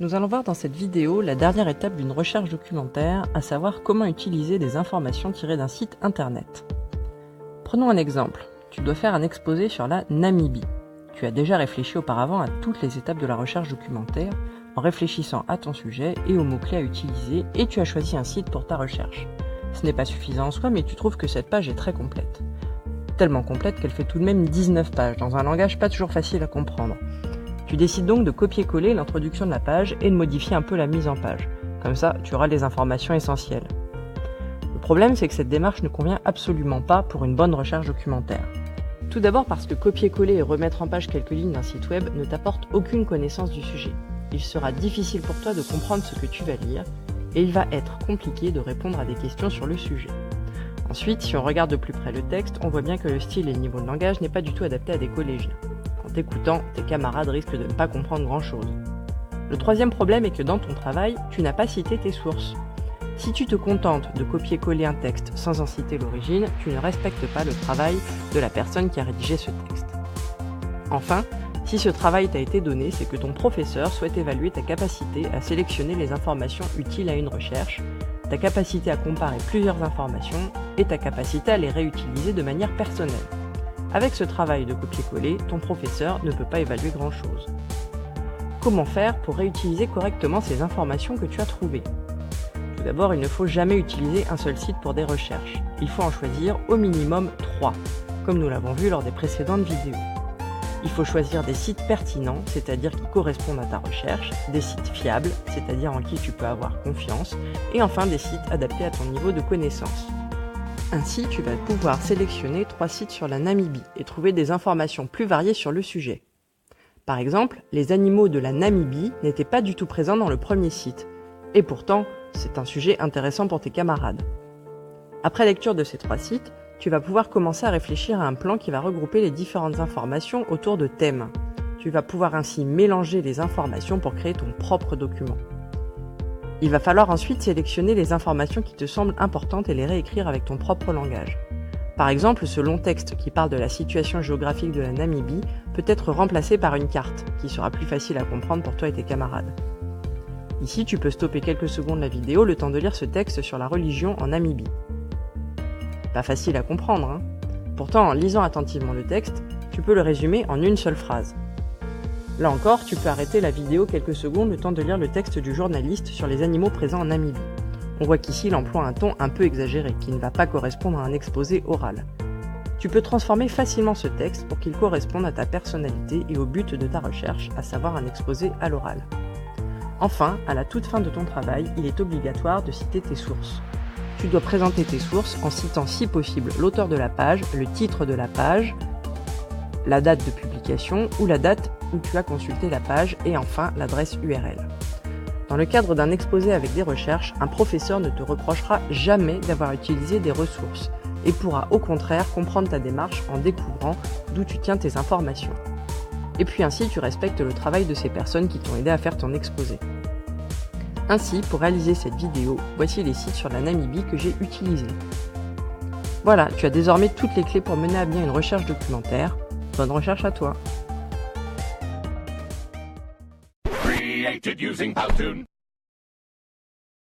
Nous allons voir dans cette vidéo la dernière étape d'une recherche documentaire, à savoir comment utiliser des informations tirées d'un site internet. Prenons un exemple. Tu dois faire un exposé sur la Namibie. Tu as déjà réfléchi auparavant à toutes les étapes de la recherche documentaire, en réfléchissant à ton sujet et aux mots-clés à utiliser, et tu as choisi un site pour ta recherche. Ce n'est pas suffisant en soi, mais tu trouves que cette page est très complète. Tellement complète qu'elle fait tout de même 19 pages, dans un langage pas toujours facile à comprendre. Tu décides donc de copier-coller l'introduction de la page et de modifier un peu la mise en page. Comme ça, tu auras les informations essentielles. Le problème, c'est que cette démarche ne convient absolument pas pour une bonne recherche documentaire. Tout d'abord parce que copier-coller et remettre en page quelques lignes d'un site web ne t'apporte aucune connaissance du sujet. Il sera difficile pour toi de comprendre ce que tu vas lire, et il va être compliqué de répondre à des questions sur le sujet. Ensuite, si on regarde de plus près le texte, on voit bien que le style et le niveau de langage n'est pas du tout adapté à des collégiens. En t'écoutant, tes camarades risquent de ne pas comprendre grand-chose. Le troisième problème est que dans ton travail, tu n'as pas cité tes sources. Si tu te contentes de copier-coller un texte sans en citer l'origine, tu ne respectes pas le travail de la personne qui a rédigé ce texte. Enfin, si ce travail t'a été donné, c'est que ton professeur souhaite évaluer ta capacité à sélectionner les informations utiles à une recherche, ta capacité à comparer plusieurs informations et ta capacité à les réutiliser de manière personnelle. Avec ce travail de copier-coller, ton professeur ne peut pas évaluer grand-chose. Comment faire pour réutiliser correctement ces informations que tu as trouvées ? Tout d'abord, il ne faut jamais utiliser un seul site pour des recherches. Il faut en choisir au minimum 3, comme nous l'avons vu lors des précédentes vidéos. Il faut choisir des sites pertinents, c'est-à-dire qui correspondent à ta recherche, des sites fiables, c'est-à-dire en qui tu peux avoir confiance, et enfin des sites adaptés à ton niveau de connaissance. Ainsi, tu vas pouvoir sélectionner 3 sites sur la Namibie et trouver des informations plus variées sur le sujet. Par exemple, les animaux de la Namibie n'étaient pas du tout présents dans le premier site, et pourtant, c'est un sujet intéressant pour tes camarades. Après lecture de ces 3 sites, tu vas pouvoir commencer à réfléchir à un plan qui va regrouper les différentes informations autour de thèmes. Tu vas pouvoir ainsi mélanger les informations pour créer ton propre document. Il va falloir ensuite sélectionner les informations qui te semblent importantes et les réécrire avec ton propre langage. Par exemple, ce long texte qui parle de la situation géographique de la Namibie peut être remplacé par une carte, qui sera plus facile à comprendre pour toi et tes camarades. Ici, tu peux stopper quelques secondes la vidéo le temps de lire ce texte sur la religion en Namibie. Pas facile à comprendre, hein ? Pourtant, en lisant attentivement le texte, tu peux le résumer en une seule phrase. Là encore, tu peux arrêter la vidéo quelques secondes le temps de lire le texte du journaliste sur les animaux présents en Namibie. On voit qu'ici il emploie un ton un peu exagéré, qui ne va pas correspondre à un exposé oral. Tu peux transformer facilement ce texte pour qu'il corresponde à ta personnalité et au but de ta recherche, à savoir un exposé à l'oral. Enfin, à la toute fin de ton travail, il est obligatoire de citer tes sources. Tu dois présenter tes sources en citant si possible l'auteur de la page, le titre de la page, la date de publication ou la date où tu as consulté la page et enfin l'adresse URL. Dans le cadre d'un exposé avec des recherches, un professeur ne te reprochera jamais d'avoir utilisé des ressources et pourra au contraire comprendre ta démarche en découvrant d'où tu tiens tes informations. Et puis ainsi tu respectes le travail de ces personnes qui t'ont aidé à faire ton exposé. Ainsi, pour réaliser cette vidéo, voici les sites sur la Namibie que j'ai utilisés. Voilà, tu as désormais toutes les clés pour mener à bien une recherche documentaire. Bonne recherche à toi! Created using Powtoon.